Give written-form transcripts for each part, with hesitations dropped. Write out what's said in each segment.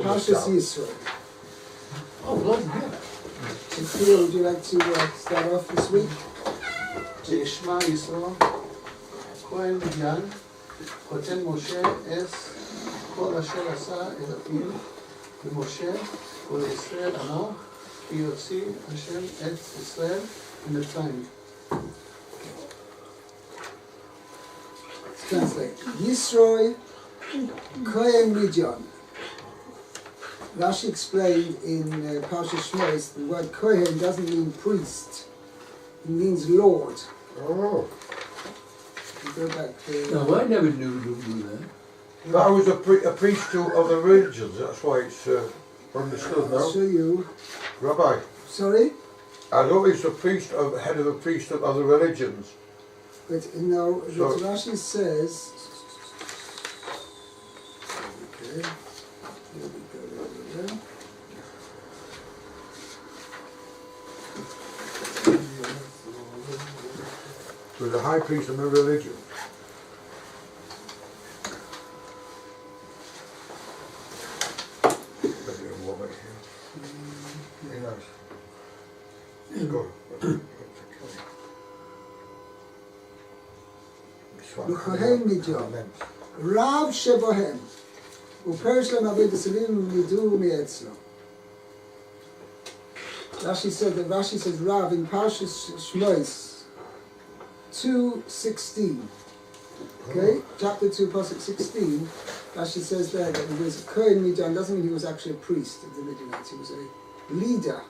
Parshas Yisro. Oh, bloody hell. Shakira, would you like to start off this week? שישמע ישרו, כהן מדיין, חותן משה אס כל אשר עשה אלוהים למשה ולישראל עמו, כי יוציא השם את ישראל ממצרים. Let's translate. Yisro, Kohen Midyan. Rashi explained in Parshas Shmos the word Kohen doesn't mean priest, it means Lord. Oh. You go back to... No, I never knew that. That was a priest to other religions, that's why it's understood now. I'll show you. Rabbi, Sorry? I know he's head of a priest of other religions. But no, So- what Rashi says... Okay. Here we go over there. So the high priest of a religion. Maybe a woman here. Very nice. Go. לכהן מדיין, רב שבהם, ופרש להם עבד הסלים ידעו מאצלו. Rashi says Rav in Parshas Shmos 2:16. Okay, chapter 2, Pasuk 16. Rashi says there that he was a Kohen Midian. Doesn't mean he was actually a priest of the Midianites. He was a leader.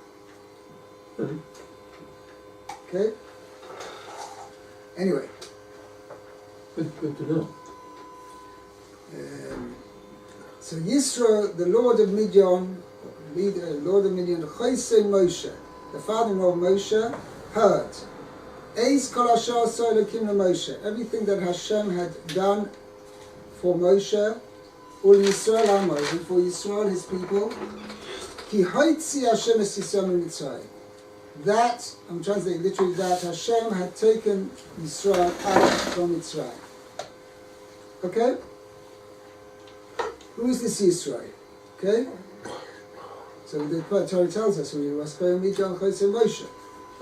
Okay. Anyway. Good to know. So Yisro, the Lord of Midian, Lord of Midian, Chosei Moshe, the father-in-law of Moshe, heard. Eis kol asher aseh Elokim Moshe, everything that Hashem had done for Moshe, ul Yisrael Amo, and for Yisrael, his people, ki hoitzi Hashem es Yisrael mitzrayim. That, I'm translating literally, that Hashem had taken Yisrael out from Mitzrayim. Okay? Who is this Yisro? Okay? So the Torah tells us we must go and meet John Chosei Moshe.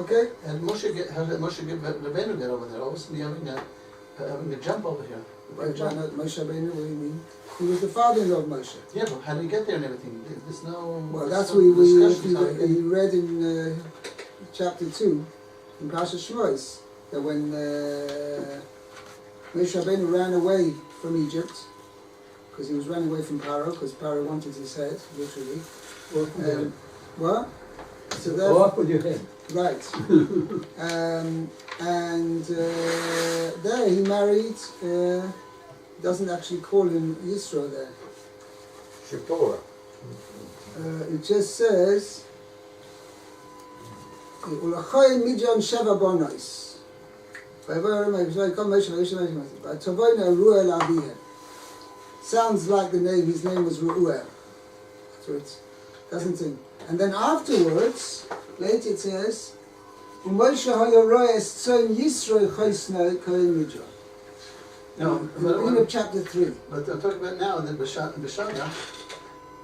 Okay? And Moshe get Rabbeinu get over there, all of a sudden having a jump over here. Moshe Rabbeinu, what do you mean? He was the father-in-law of Moshe. Yeah, but how did he get there and everything? There's no... Well, that's no what discussions how he we get- read in chapter 2, in Parshas Shmos, that when Moshe Rabbeinu ran away from Egypt, because he was running away from Paro, because Paro wanted his head, literally. What? So therefore, Off with your head. right. There he married, doesn't actually call him Yisro there. Shipora. It just says, Ulachoi Midyan Sheva Bonois. Sounds like the name, his name was Ru'el. So it doesn't seem. And then afterwards, later it says, Moshe Hayaroes Tzon Yisro Chosno Kohen Midyan. No, In the beginning of chapter 3. but I'm talking about now in the Bashana,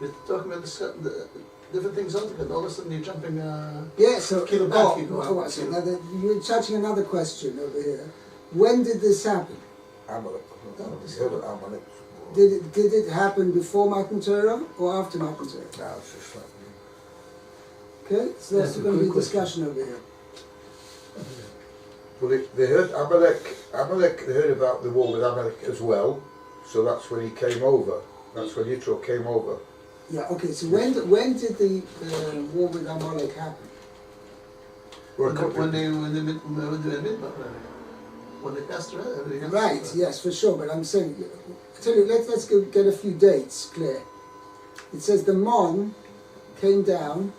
we're talking about the different things altogether. All of a sudden you're jumping... Yeah, so, Kilo back, you go. you're touching another question over here. When did this happen? Amalek. Amalek. Did it happen before Matan Torah or after Matan Torah? No, it's just like... Okay, so that's That's a going to good be a discussion over here. Well, they heard Amalek heard about the war with Amalek as well, so that's when he came over. That's when Yitro came over. Yeah, okay, so when did the war with Amalek happen? Well, When they passed around, everything else. Right, yes, for sure, but I'm saying, I tell you, let's go get a few dates clear. It says the Mon came down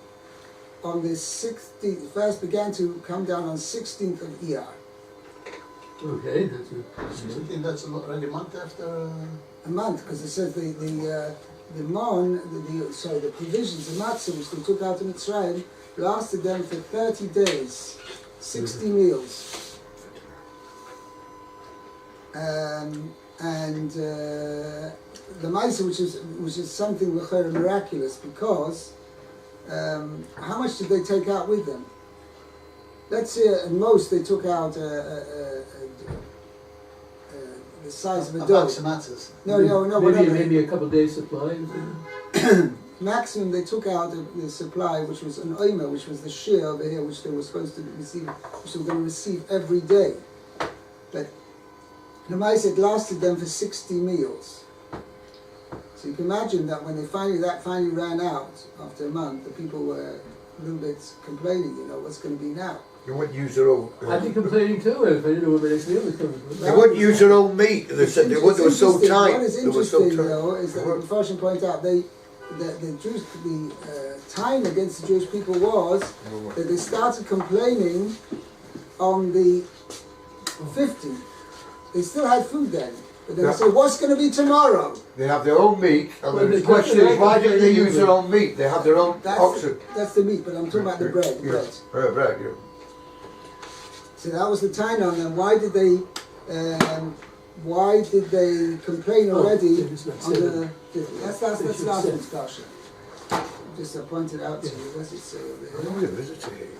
on the 16th, first began to come down on 16th of Iyar. Okay, that's it. I think that's already a month after... A month, because it says the Mon, the provisions, the matzah, which they took out of Mitzrayim, lasted them for 30 days, 60 meals. the Maisa, which is something miraculous, because how much did they take out with them? Let's say at most they took out the size of a dog. Maybe a couple of days' supply. Maximum they took out the supply, which was an omer, which was the shear over here, which they were supposed to receive, which they were going to receive every day. But the mice, it lasted them for 60 meals. So you can imagine that when that finally ran out after a month, the people were a little bit complaining. What's going to be now? You wouldn't use their own. I'd be complaining too if I didn't know where my next meal was coming from. They wouldn't use their own meat. They said they were so tight. What is interesting, though, is that the Fashion point out the time against the Jewish people was that they started complaining on the 15th. They still had food then. But then they said, what's going to be tomorrow? They have their own meat, and the question is, why didn't they use their own meat? They have their own oxen. That's the meat, but I'm talking about the bread. Bread, yeah. So that was the time on them. Why did they complain already on the 15th? That's last week's Parsha. Just I pointed out to you. What does it say over here? I'm a visitor here.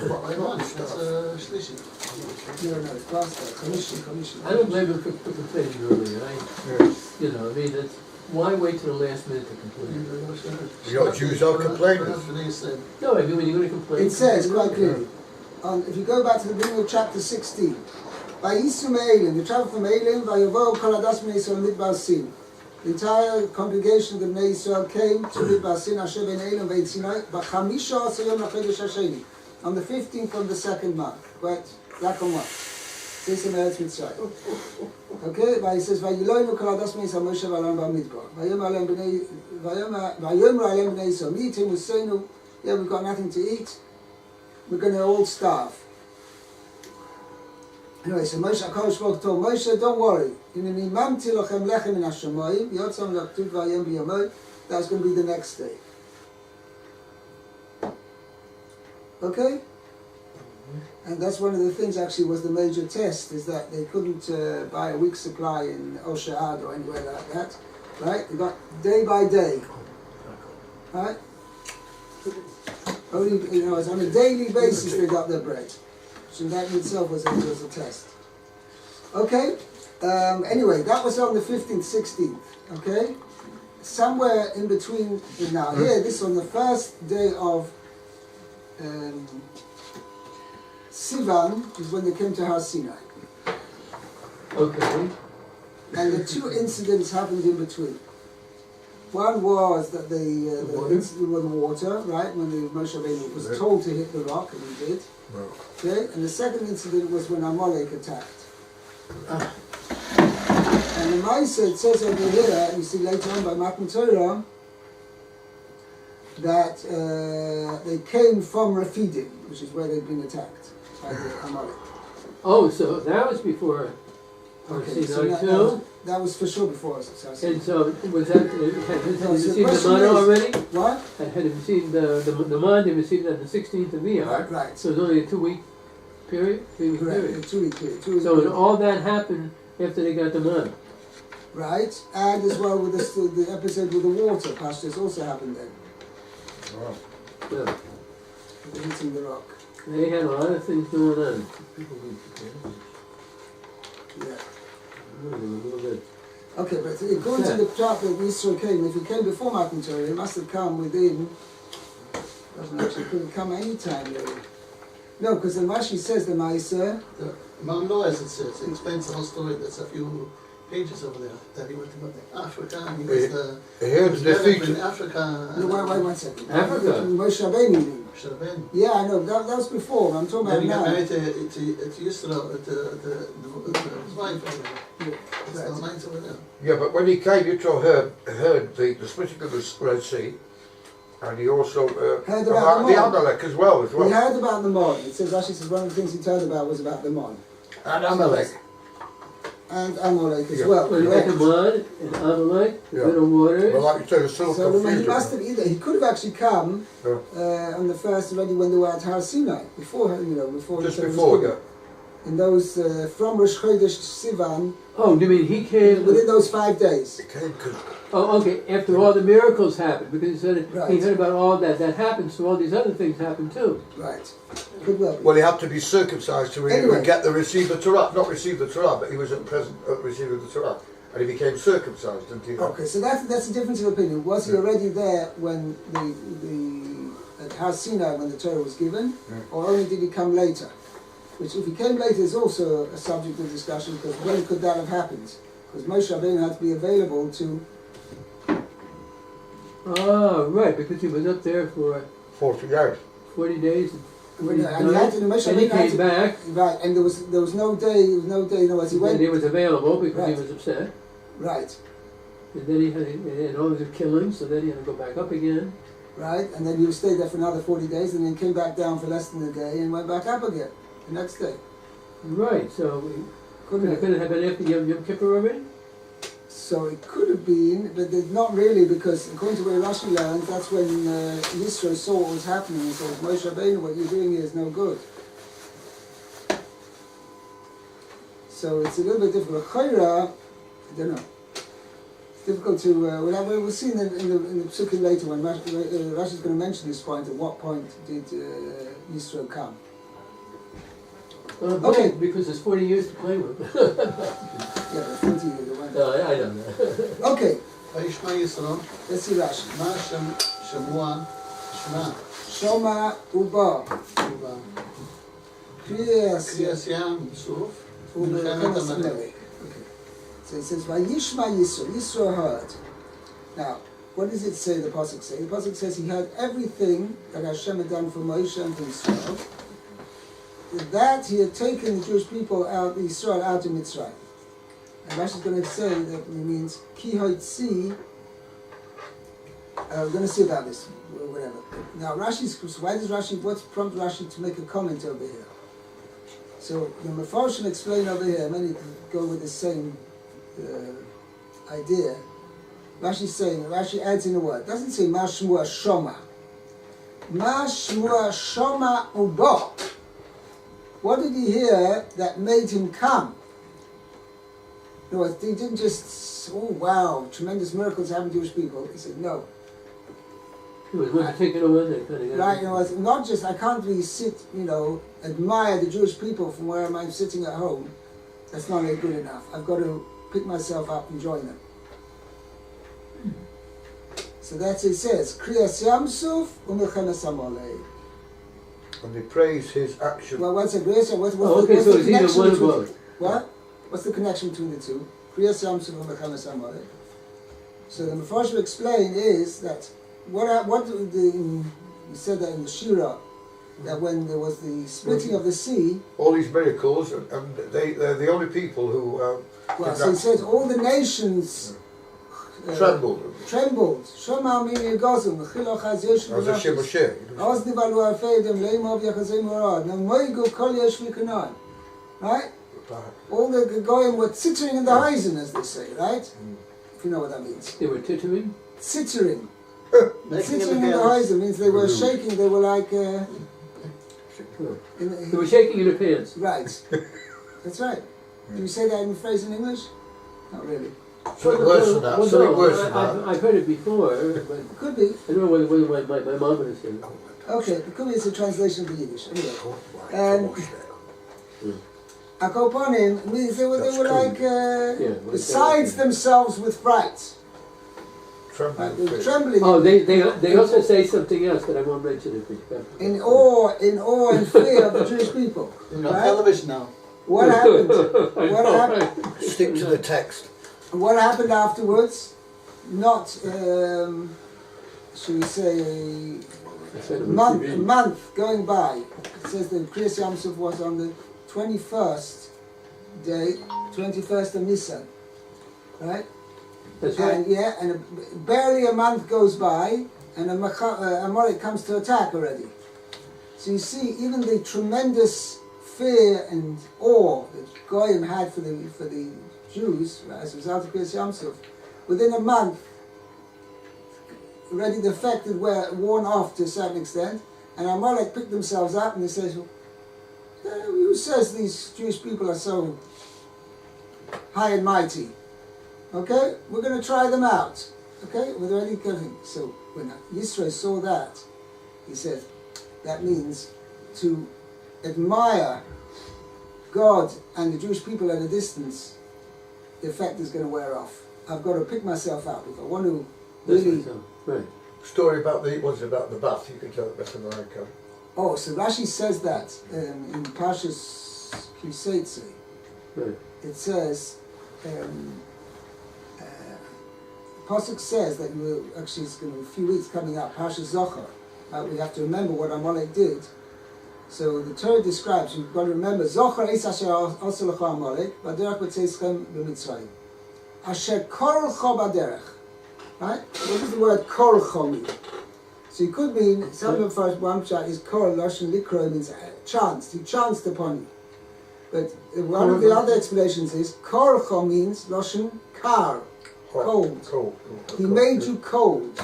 What, like lunch? That's a shlishi. No, it's past that. Commission. I don't blame him for complaining earlier. That's why wait till the last minute to complain? You know, Jews are complainers. No, when you're going to complain. It says quite clearly. If you go back to the beginning of chapter 16, by Yisro me'elim, they traveled from Elim, by Yovo kol hadas bnei Yisrael midbar Sin. The entire congregation of the Bnei Yisrael came to midbar Sin, asher ben Elim ve'et Sinai, b'chamisha asar yom l'chodesh hasheni, on the 15th of the second month. Right, black and white. This is Eretz Mitzrayim. Okay, but he says, "Vayiloinu kol hadas bnei Yisrael Moshe v'Aaron b'midbar. Vayomru alem bnei Yisrael, mi'tim useinu. Yeah, we've got nothing to eat. We're going to all starve." Anyway, so Moshe HaKadosh Baruch Hu told Moshe, don't worry. That's going to be the next day. Okay? And that's one of the things actually was the major test, is that they couldn't buy a week's supply in Oshaad or anywhere like that. Right? They got day by day. Right? Only, it's on a daily basis they got their bread. So that in itself was a test. Okay? Anyway, that was on the 15th, 16th. Okay? Somewhere in between, now here, this on the first day of Sivan is when they came to Har Sinai. Okay. And the two incidents happened in between. One was that the incident with the water, right, when the Moshe Rabbeinu was told to hit the rock, and he did. Okay, and the second incident was when Amalek attacked. And the Maisa, it says over here, you see later on by Matan Torah, that they came from Refidim, which is where they'd been attacked by the Amalek. Oh, so that was before Okay, so that was for sure before us. And so was that, had you seen the man already? What? Had you seen the man, they received on the 16th of Iyar. Right. So it was only a 2-week period? 3-week period. A 2-week period. So all that happened after they got the man. Right, and as well with the episode with the water, Parshas also happened then. Wow. Yeah. They're hitting the rock. They had a lot of things going on. Yeah. A little bit. Okay, but according to the chapter that Yisro came, if he came before Matan Torah, he must have come within, couldn't come any time really. No, because the Rashi says the Maisa. The Mamlo, as it says, it explains the whole story. There's a few pages over there that he went to Africa and he was in Africa. No, wait 1 second. Africa? Moshe Rabbeinu. Shabben. Yeah, I know, that was before, I'm talking Then he about got now. married to Yisro, his wife over there. Yeah, It's the lines over there. Yeah, but when he came, Yitro heard the splitting of the Red Sea, and he also Heard about the the Mon. Amalek as well. He heard about the Mon. It says, Rashi says one of the things he told about was about the Mon. And Amalek. And Amalek as Yeah. well. Well, you got the mud and Amalek, a bit of water. Well, like you say, there's still So he confusion. must have he could have actually come on the first already when they were at Har Sinai before Just Yisro was before, given. in those from Rosh Chodesh Sivan, Oh, you mean he came? within those 5 days. It came 'cause Oh, okay. After all the miracles happened, because he said he Right. heard about all that happened, so all these other things happened too. Right. Could well be. well, he had to be circumcised to Anyway. get the receive the Torah, not receive the Torah, but he wasn't present at receiving the Torah, and he became circumcised, didn't he? Okay, so that's a difference of opinion. Was he already there when the at Har Sinai when the Torah was given, or only did he come later? Which, if he came later, is also a subject of discussion, because when could that have happened? Because Moshe Rabbeinu had to be available to. Oh, right, because he was up there for 40 years. 40 days. And he had to. Moshe And he Rabbeinu had came to, back, right, and there was no day. There was no day. You know, as he and went. he was available because Right. he was upset. Right, And then he had, and all the killings, so then he had to go back up again. right, and then he stayed there for another 40 days, and then came back down for less than a day, and went back up again the next day. Right, so Couldn't it? could it have been after Yom Kippur already? So it could have been, but not really, because according to where Rashi learns, that's when Yisro saw what was happening and said, Moshe Rabbeinu, what you're doing here is no good. So it's a little bit difficult. Chayra, I don't know. It's difficult to, we'll see in the psukim later when Rashi's going to mention this point, at what point did Yisro come. Okay. Because there's 40 years to play with. Yeah, but 40 years away. No, I don't know. Okay, וישמע ישרו, let's see Rashi. מה שמוע, שמע, Shoma Uba. Kriyas קריאס ים, סוף, ומלחמת ומלחמת עמלק. עמלק. Okay. So it says, Vayishma Yisro. Yisro heard. Now, what does it say, the Pasuk say? The Pasuk says he heard everything that Hashem had done for Moshe and for Yisrael. That he had taken the Jewish people out, Yisrael out of Mitzrayim. And Rashi is going to say that it means Ki Hoitzi. We're going to see about this, whatever. Now, what's prompted Rashi to make a comment over here? So the Mefarshim explain over here, many go with the same idea. Rashi adds in a word. It doesn't say Ma Shmua Shoma. Ma Shmua Shoma Ubo. What did he hear that made him come? In other words, he didn't just, oh wow, tremendous miracles happen to Jewish people. He said, no. He was going to take it away, they kind of Right, you know, it's not just, I can't really sit, admire the Jewish people from where I'm sitting at home. That's not really good enough. I've got to pick myself up and join them. So that's it says, Kriyas Yamsuf u'Milchemes Amalek. And they praise his action. Well, what's it? What's so the it's either connection one or between both. what? What's the connection between the two? Kriyas Yamsuf u'Milchemes Amalek. So the Mefarshim explain is that you said that in the Shira, that when there was the splitting of the sea, All these miracles, and they're the only people who so he says all the nations trembled. Shema min yegozum, chiloch az yesh As a Shemoshe. Oz nivalu afedem, leimov yachazim morad, namoigu kol yesh v'kanan. Right? All the goyim were tittering in the horizon, as they say, right? If you know what that means. They were tittering. Tittering. Making Tittering in the hands. horizon means they were shaking, they were like... They were shaking in their pants. Right. That's right. Do you say that in a phrase in English? Not really. Something worse than that. Well, Something no, worse than that. I've heard it before, but It could be. I don't know whether my mom would have said it. Okay, it could be it's a translation of the Yiddish. Anyway. Akoponim means they were like besides themselves with fright. They were trembling. Oh, they also say something else that I won't mention if it's In awe and fear of the Jewish people. You're on Right? television now. What happened? What happened? Stick to the text. What happened afterwards? Not, shall we say, a month going by. It says the Kriyas Yamsuf was on the 21st day, 21st of Nisan, right? That's right. And barely a month goes by, and Amalek comes to attack already. So you see, even the tremendous fear and awe that Goyim had for the Jews as a result of Kriyas Yamsuf, within a month, already the effect had worn off to a certain extent, and Amalek picked themselves up and they said, Who says these Jewish people are so high and mighty? Okay, we're going to try them out. Okay, with any kind of thing. So when Yisro saw that, he said, that means to admire God and the Jewish people at a distance, the effect is going to wear off. I've got to pick myself up if I want to really. Right. Story about the bath. You can tell it better than I can. Oh, so Rashi says that in Parshas Kiseitse. Right. It says, Pasuk says that actually it's going to be a few weeks coming up, Parshas Zochar. We have to remember what Amalek did. So the Torah describes, you've got to remember, Zochar es asher asa lecha Amalek, b'derech b'tzeischem b'Mitzrayim. Asher korcho b'derech. Right? What does the word korcho mean? So it could mean, some of the one shot is kor, lashon likro, means chanced, he chanced upon you. But one of the other explanations is, korcho means lashon kar, cold. He made you cold.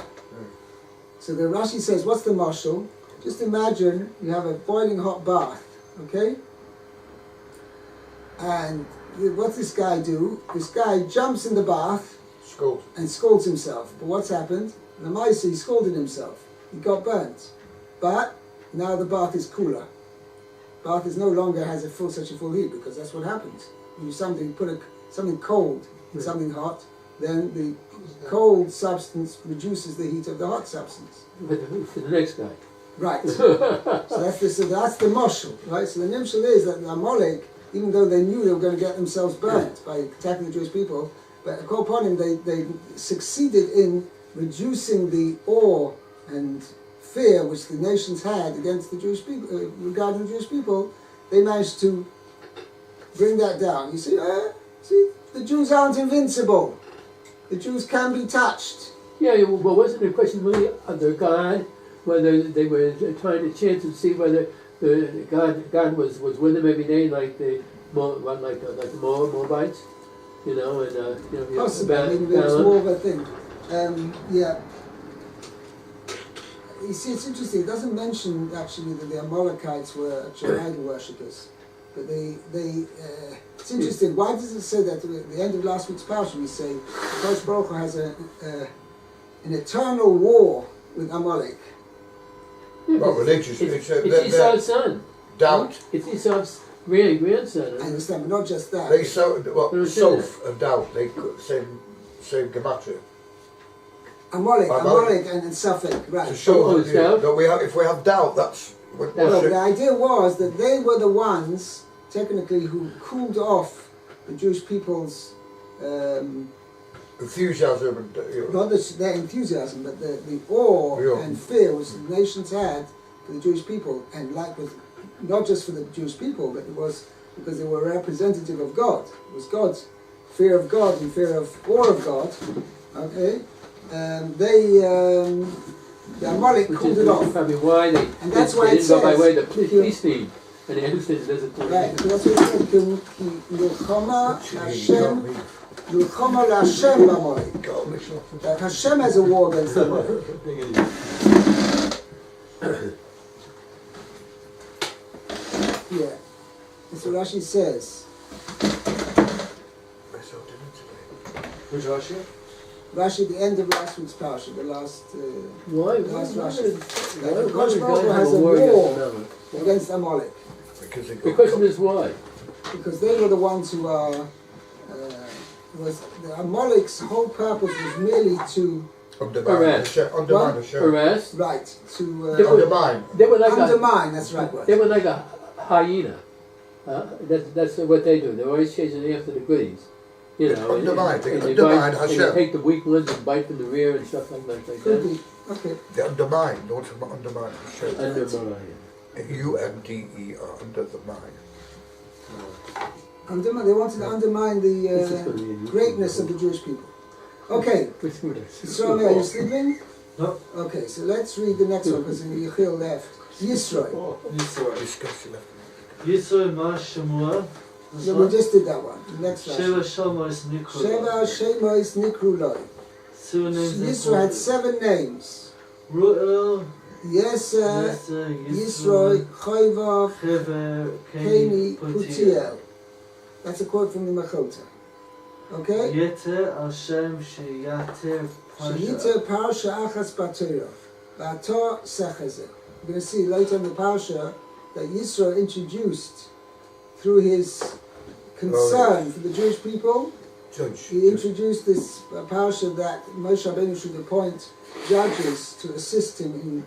So the Rashi says, what's the mashal? Just imagine you have a boiling hot bath, okay? And what's this guy do? This guy jumps in the bath and scalds himself. But what's happened? The Maisa, he scalded himself. He got burnt. But now the bath is cooler. Bath is no longer has such a full heat, because that's what happens. You put something cold in something hot, then the cold substance reduces the heat of the hot substance. For the next guy. Right. So that's the moshel, right? So the nimshal is that the Amalek, even though they knew they were going to get themselves burnt by attacking the Jewish people, but upon him they succeeded in reducing the awe and fear which the nations had against the Jewish people, regarding the Jewish people. They managed to bring that down. You see, the Jews aren't invincible. The Jews can be touched. Yeah, well, wasn't the question really of the God, whether they were trying to chance and see whether the God was with them every day, like the Moabites, you know, and possibly. I mean, there was more of a thing. Yeah. You see, it's interesting. It doesn't mention actually that the Amalekites were actual idol worshippers, but it's interesting. Why does it say that at the end of last week's parsha? We say Kosh Baruch Hu has an eternal war with Amalek. Yeah, well, religious. It's Esau's son. Doubt. It's Esau's grandson. I understand, but not just that. They Soph of doubt. They same gematria. Amalek and Suffolk, right. To show that if we have doubt, that's what the idea was that they were the ones, technically, who cooled off the Jewish people's enthusiasm and not their enthusiasm, but the awe and fear which the nations had for the Jewish people, and not just for the Jewish people, but it was because they were representative of God. It was God's fear of God and fear of awe of God. Okay. The Amalek cooled it off. Probably why they didn't go by way of the peace team, and they understood it doesn't. Right, that's what it said. Milchama Hashem Amalek. That Hashem has a war against Amalek. Yeah, that's what Rashi says. Which Rashi? Rashi, at the end of last week's parsha, the last Rashi. Why Kosh Baruch Hu has a war against Amalek. The question is why? Because they were the ones who are. The Amalek's whole purpose was merely to undermine harass. Right. To undermine. They were like undermine. That's right word. They were like a hyena. That's what they do. They're always chasing after the goodies. You know, undermine Hashem. They take the weak ones and bite from the rear and stuff like that. Could be. Okay. They undermine. Don't undermine Hashem. Undermine. UNDER, under the mind. They wanted to undermine the greatness of the Jewish people. Okay. So, are you sleeping? No. Okay, so let's read the next one because Yechiel left. Yisro. Yisro ma Shemua. Yeah, we just did that one. The next one. Sheva Shemos Nikru. Sheva Shemos Nikru Loi. Yisro had 7 names. Ru'el, Yeser, Yisro, Chayvav, Keni, Putiel. That's a quote from the Mechota. Okay? Yeter Hashem sheyater Sheyiter Parsha Achas B'Torah, V'ato Sechazeh. We're going to see later in the Parsha that Yisro introduced, through his concern for the Jewish people, he introduced this Parsha that Moshe Rabbeinu should appoint judges to assist him in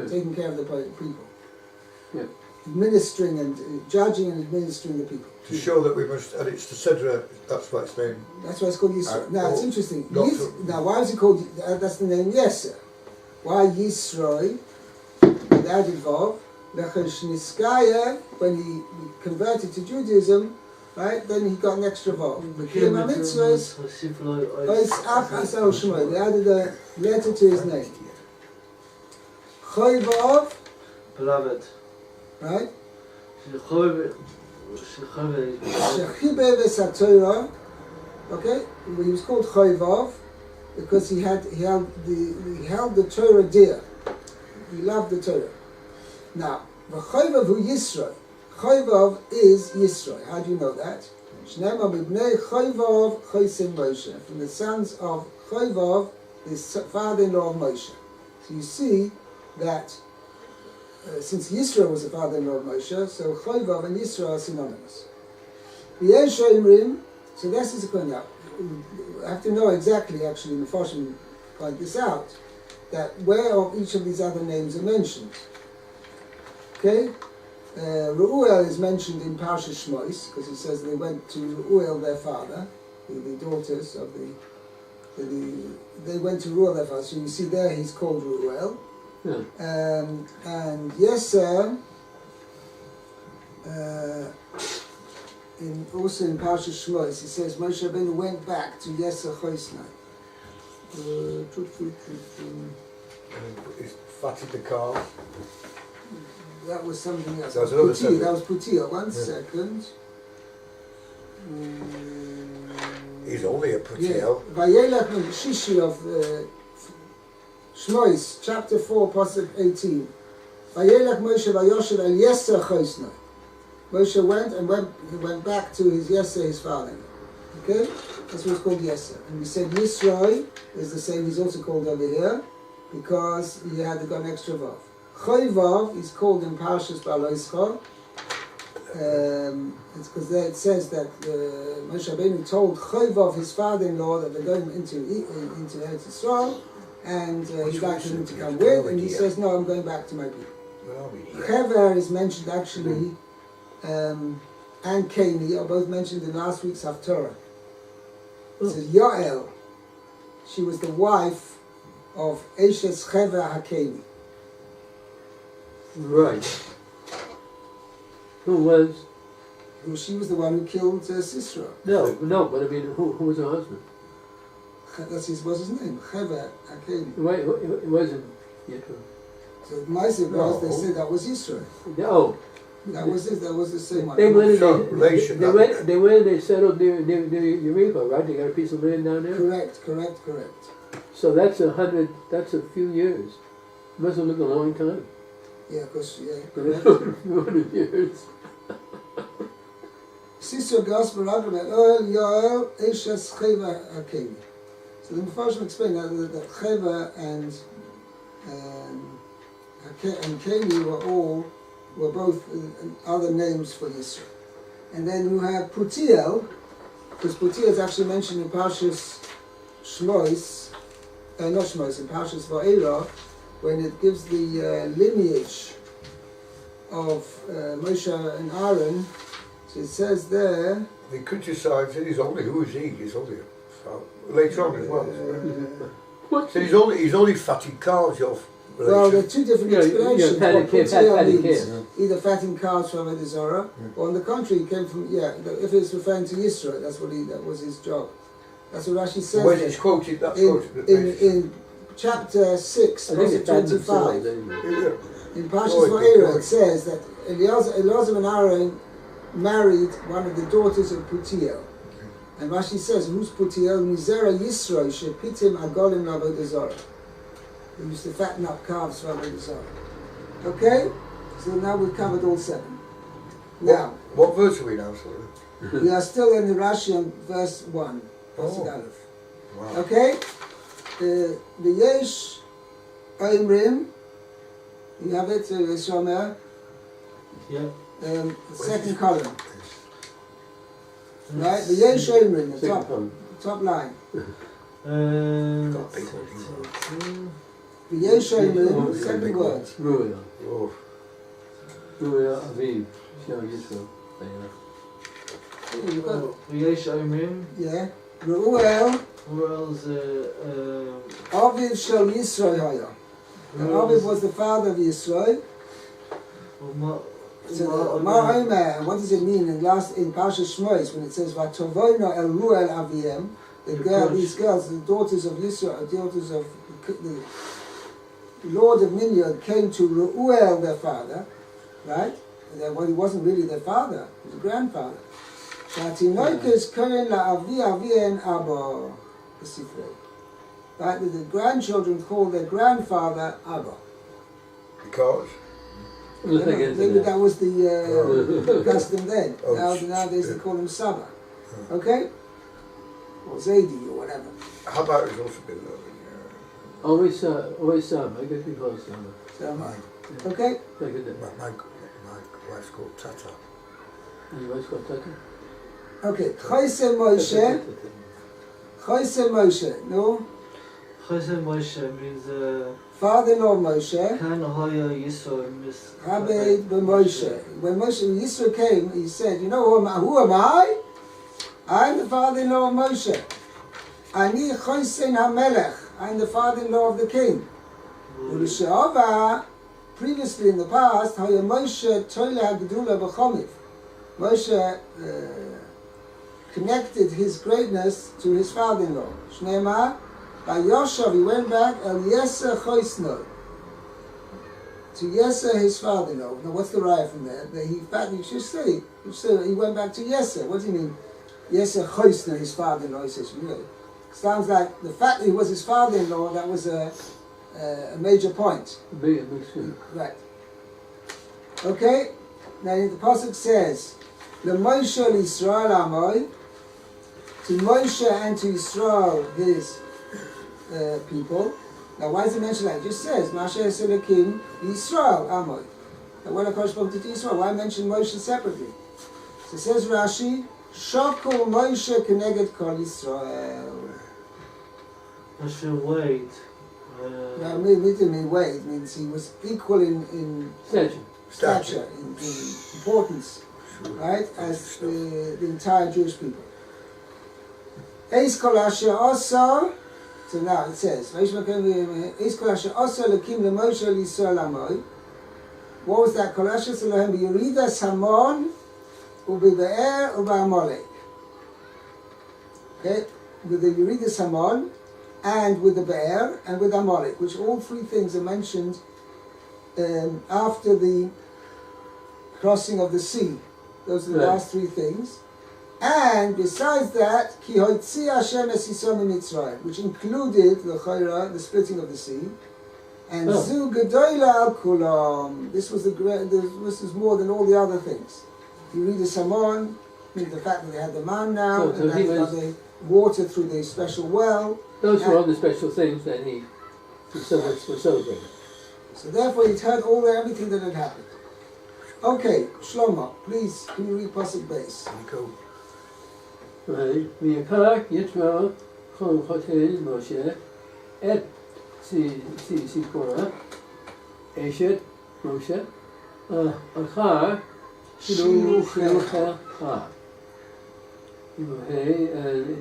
taking care of the people. Yeah. Administering and judging and administering the people. To show that we must, and it's the Sedra, that's what it's named. That's why it's called Yisro. Now it's interesting. Now why is it called, that's the name Yeser. Why Yisro, with added vav, Lechesh Niskaya, when he converted to Judaism, right, then he got an extra vav. They added a letter to his name. Choy vav, beloved. right? Shechibe v'satorah, okay? He was called Chayvav because he held the Torah dear. He loved the Torah. Now, v'chayvav hu Yisro. Chayvav is Yisro. How do you know that? Shnema b'bnei Chayvav chaysim Moshe. From the sons of Chayvav, his father-in-law of Moshe. So you see that since Yisro was the father-in-law of Moshe, so Chayvav and Yisro are synonymous. So this is a point now. I have to know exactly, actually, in the Mepharshim point this out, that where of each of these other names are mentioned. Okay? Reuel is mentioned in Parshas Shmois, because it says they went to Reuel, their father, the daughters of they went to Reuel, their father. So you see there he's called Reuel. Yeah. And Yeser, also in Parshas Shmois, he says Moshe Rabbeinu went back to Yeser Choisnai. He's fatted the calf. That was something else. That was another Putiel. That was Putiel. One second. He's only a Putiel. Yeah. Vayelech Shishi of Shmois, chapter 4, Pasuk 18. Vayelech Moshe vayoshev el Yeser Choisnai. Moshe went back to his Yeser, his father. Okay? That's what's called Yeser. And we said Yisro is the same, he's also called over here, because he had got an extra vav. Chayvav is called in Parshas Baloischa. It's because there it says that Moshe Rabbeinu told Chayvav, his father-in-law, that they're going into Eretz Yisrael, and he'd like him to come with, and he says, no, I'm going back to my people. Hever is mentioned actually, and Keni are both mentioned in last week's Haftorah. It says Yael, she was the wife of Eshes Hever HaKeni. Right. Who was? She was the one who killed Sisera. No, but I mean, who was her husband? That was his name, Hever HaKeni. Right, it wasn't Yitro. So my was, they said that was Yisro. Oh. That was the same one. They went and they settled near Eureka, right? They got a piece of land down there? Correct. So that's a few years. Must have lived a long time. Yeah, because, correct. 100 years. Sisera Gospel argument, Yael, Eshes, Cheva, HaKeni. So the Mepharshim explained that Cheva and Keni were both other names for Yisro. And then you have Putiel, because Putiel is actually mentioned in Parshas Shmois, not Shmois, in Parshas Va'era, when it gives the lineage of Moshe and Aaron. So it says there... The countryside said who is he? He's only later on as well. So he's only fatted calves off. Well, there are two different explanations. Fatted calves. Either fatting calves from Eder Zorah, or on the contrary, he came from, if it's referring to Yisro, that was his job. That's what Rashi says. When it's quoted, that's quoted. In chapter 6, verse 25, in Parshas Va'era, it says that Elazar and Aaron married one of the daughters of Putiel. And Rashi says, who's Putiel? Mizera Yisro, shepitim agolim l'avodah zarah. They used to fatten up calves for the Zohar. Okay? So now we've covered all 7. Now, What verse are we now, sorry? we are still in the Rashi on verse 1. Pasuk Oh. Aleph. Wow. Okay? The Yesh Oimrim, you have it, Shomer, Yeah. second column. Right? The Yesh Oimrim, the Second column. top line. Got people. The Yesh Oimrim, second word. Ruya. Oh, Ruya Aviv. Shel Yisro. You've got, V'yesh Omrim. yeah. Reuel, Who else? Aviv Shel Yisro Haya. And Aviv was the father of Yisro. So Ma Omer, and what does it mean in Parshas Shmois when it says Vatovono El Ruel Aviem, these girls, the daughters of Yisro, daughters of the Lord of Minyad came to Reuel, their father, right? Well, he wasn't really their father; he was a grandfather. Shatinoikes Kohen LaAvi Avien Abba, the Sifrei. Right, the grandchildren called their grandfather Abba. because Maybe that was the custom then. Oh, Nowadays they call him Saba. Okay? Or Zaidi or whatever. how about it's also been Always Sam. I guess we call it Sam. So, my okay? Like it. my wife's called Tata. And you always call Tata? Okay. Chayse Moshe. Chayse Moshe. No? Chesed Moshe means Father-in-law Moshe. Kan Hoya Yisro Mis. Habed Moshe. When Yisro came, he said, you know who am I? I'm the father-in-law of Moshe. Ani Chaysen HaMelech. I'm the father-in-law of the king. U'lishe'ava, previously in the past, Haya Moshe Toile HaGedula B'chomiv. Moshe connected his greatness to his father-in-law. Shneimah, by Yoshav, he went back, El Yeser Choisno, to Yeser, his father-in-law. Now what's the raya from there? That you should say, he went back to Yeser. What do you mean? Yeser Choisno, his father-in-law, he says, really? Sounds like the fact that he was his father-in-law, that was a major point. Big thing. Right. Okay? Now the Pasuk says, the Moshe Yisrael Amoy, to Moshe and to Yisrael, his people. Now why does it mention that? It just says, Masha Eselakim Yisrael Amoy. Now what corresponds to Yisrael? Why mention Moshe separately? So it says Rashi, Shokol Moshe Keneged Kol Yisrael. Moshe wait. Now, it didn't mean weight, it means he was equal in stature, in importance, right, as the entire Jewish people. Eis kol asher osa, so now it says, Eis kol asher osa lekim leMoshe Yisrael Amoy. What was that? Kol asher selahem b'Yeridas Hamon u'b'Be'er u'b'Amalek. Okay, with the Yeridas Hamon, and with the Be'er, and with Amalek, which all 3 things are mentioned after the crossing of the sea. Those are the last 3 things. And besides that, Ki hoitzi Hashem es Yisro miMitzrayim, which included the Chayra, the splitting of the sea, and Zu Gedoyla al Kulam. This was this is more than all the other things. You read the Samon, means the fact that they had the man now, So and they got the water through the special well. Those were all the special things that he was celebrating. So therefore he'd heard everything that had happened. Okay, Shlomo, please, can you read Pasuk Beis? ויקח יתרו חותן משה את ציפורה אשת משה אחר שילוחה.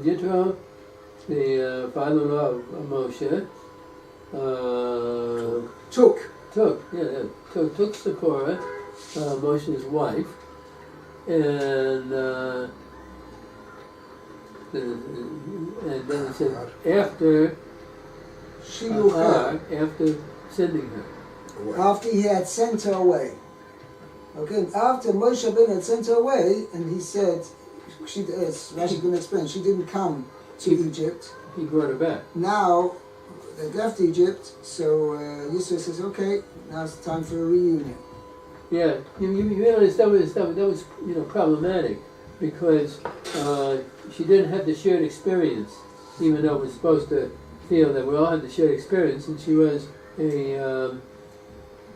Yitro, the father-in-law of Moshe, took Zipporah, Moshe's wife, and then it said after sending her. After he had sent her away. Okay, after Moshe Rabbeinu had sent her away, and he said, Rashi couldn't explain, she didn't come to Egypt. He brought her back. Now, They'd left Egypt, so Yisro says, okay, now it's time for a reunion. Yeah, you realize that was problematic because she didn't have the shared experience, even though we're supposed to feel that we all had the shared experience, and she was a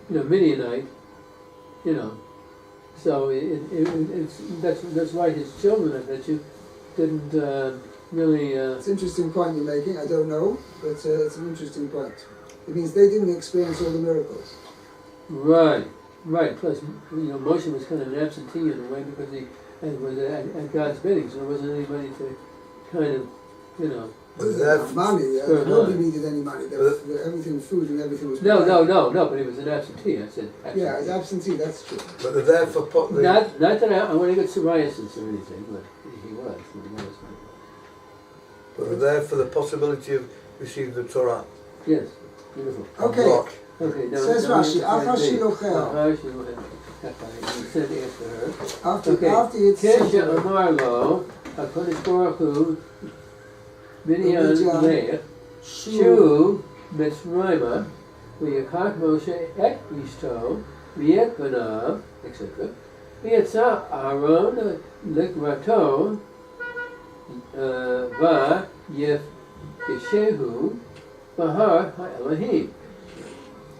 Midianite, so that's why his children that you didn't really. It's an interesting point you're making. I don't know, but it's an interesting point. It means they didn't experience all the miracles. Right. Plus, Moshe was kind of an absentee in a way because he was at God's bidding, so there wasn't anybody to kind of, money. Nobody needed any money. Everything, food and everything was. No. But he was an absentee. I said. Absentee. Yeah, as absentee. That's true. But they're there for Not that I want to get psoriasis or anything, but he was. But they're there for the possibility of receiving the Torah. Yes. Beautiful. Okay. Rock. Okay. Now Says Rashi, After said after her. After it's Kesha Amar Lo, HaKadosh Baruch Hu, Binyan Leah, Shu Mitzrayma, V'yakach Moshe et Yishto, V'yet Banav, etc. V'yatza Aaron Likrato, Va Yefkeshehu, Bahar HaElohim.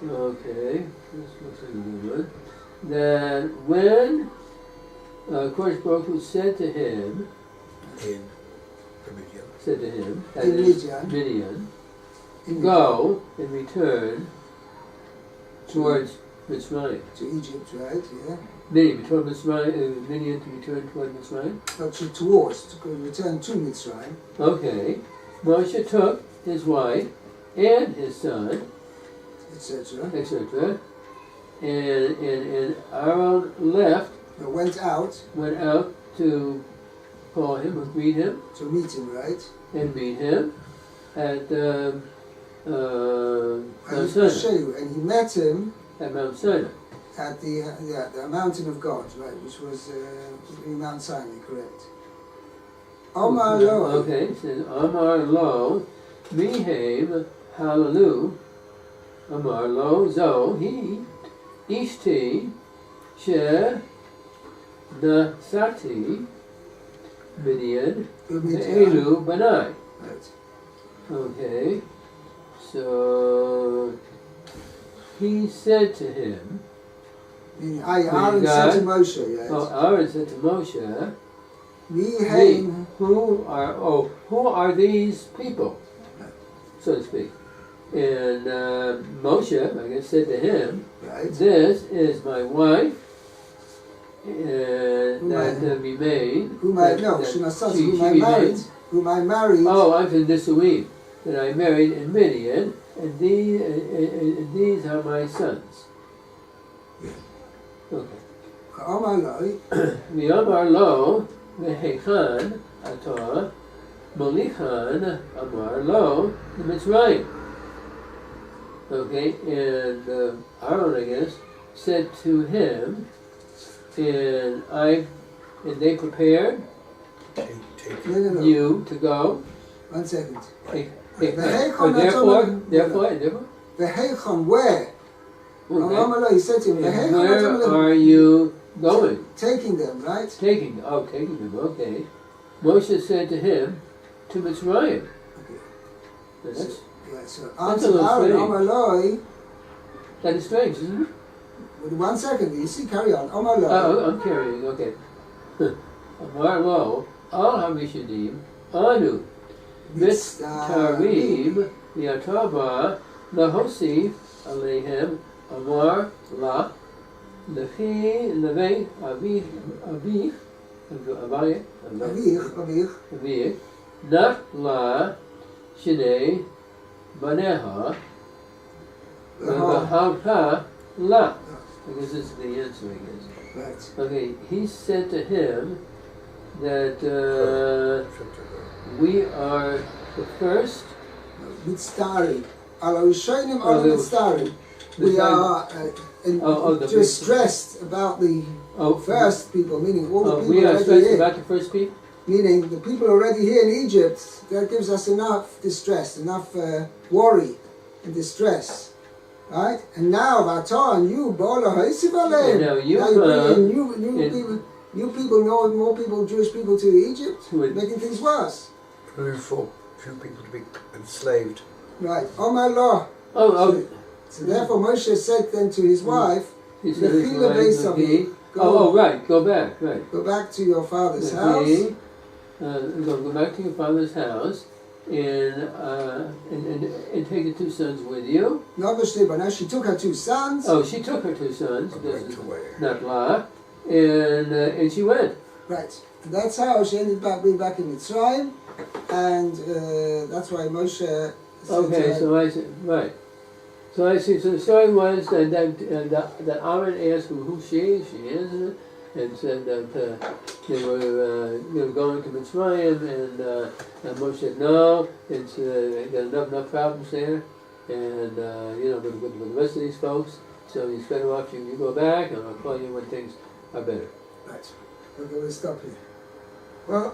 Okay, this looks like a good one. Then when Kodesh Baruch Hu said to him, that in is Midian, go and return towards Mitzrayim. To Egypt, right? Yeah. Midian to return toward Mitzrayim. But to return to Mitzrayim. Okay. Moshe took his wife and his son, etc. And Aaron left. Went out to call him or greet him. to meet him, right? And meet him at Mount Sinai. And he met him At Mount Sinai. at the mountain of God, right? Which was Mount Sinai, correct? Omar Lo. Okay, it says Omar Lo, Mihaim Hallelu, Omar Lo Zo, he, Ishti, She, Nasati, Midian, Elu, Banai. Right. Okay, so he said to him, Meaning, Aaron said to Moshe, yes. Aaron said to Moshe, Mihaim. who are these people, so to speak? And Moshe, I guess, said to him, Right. this is my wife, that remained. Whom I married. Oh, I'm from Nisuim, that I married in Midian, and these are my sons. Okay. Omar Lo. V'yamar lo v'hechan atah molichan amar lo Mitzrayim. Okay, and Aaron, I guess, said to him, and they prepared No. you to go. 1 second. Therefore. The Heicham, where? Omar Lo, he said to him, And where are you going? Taking them, right? Taking them, okay. Moshe said to him, to Mitzrayim. Okay. That's So a answer little Aaron, strange. Omar Lo. That is strange, isn't it? 1 second, you see, carry on. Omar Lo. Oh, I'm carrying, okay. Amar lo, al ha-rishonim, anu, mitztarim, yatava, lahosif, alehem, amar la, lechi, levei, avich, Avich. not la, shinei, baneha, v'havha, la. I guess this is the answer, I guess. Right. Okay, he said to him that we are the first. Mitztari. Al Rishonim are Mitztari. We are distressed about the first people, meaning all the people we are that stressed are about the first people? meaning the people already here in Egypt, that gives us enough distress, enough worry and distress. Right? And now, Vatan, you, Bala Haisivalem. Now you bring new people, more people, Jewish people to Egypt, making things worse. For few people to be enslaved. Right. Omar Allah. So therefore Moshe said then to his wife, he said his wife, right, go back, right. Go back to your father's house. Go back to your father's house and take the two sons with you. No, she took her two sons. Oh, she took her two sons. Not La. And she went. Right. And that's how she ended up being back in Mitzrayim. And that's why Moshe said okay, so I said, right. So I see, so the story was that Aaron asked who she is, and said that they were going to Mitzrayim, and Moshe said no, it's got enough problems there, and with the rest of these folks, so it's better off you go back, and I'll call you when things are better. Right. Okay, we'll stop here. Well.